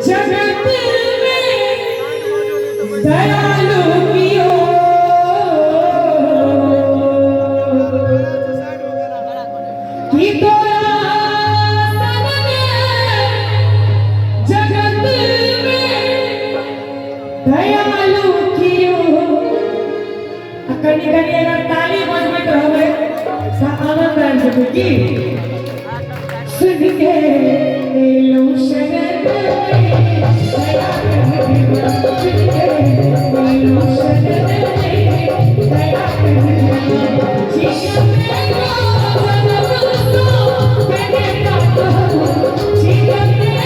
जगत में दयालु कियो कि तोरा सनने जगत में दयालु कियो कनी कनी अगर ताली बजबैत रहबै से आनंद आबि जेतै की सुन के एलौ शरण दया सुन के एलौ शरण दया जीवन में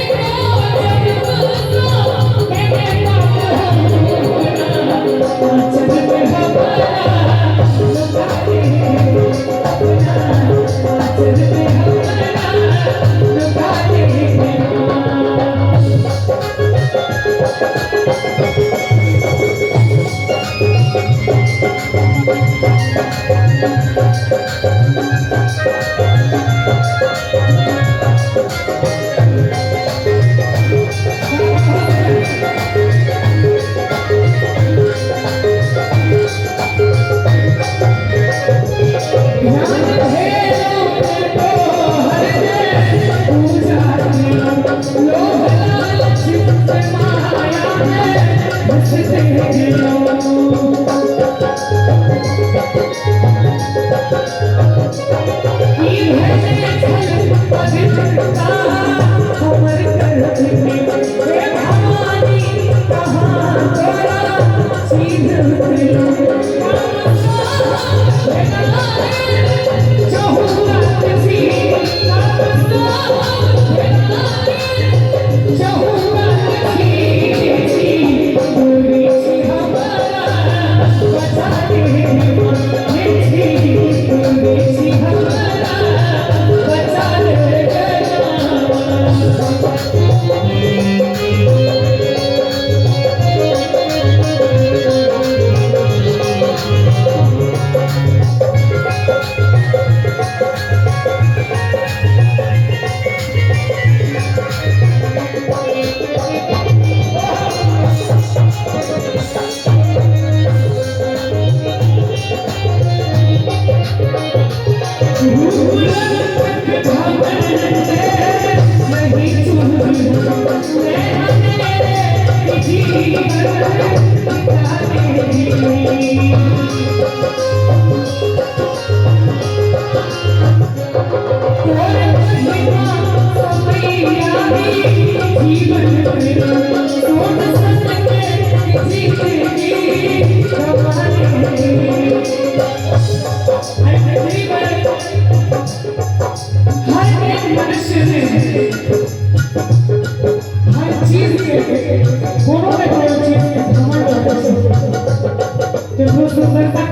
जन्म सो तेरे पाप जीवन में जन्म सो तेरे पाप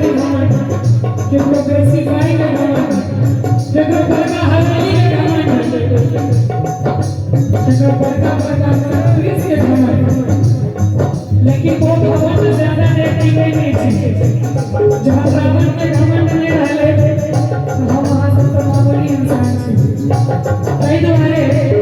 चल पे हमारा लुटा दे चल पे हमारा लुटा दे लेकिन वो भगवान ज्यादा देखती नहीं थी जहाँ रावण के घमंड में रहले हम वहाँ सब तो मामूली इंसान थे कई बार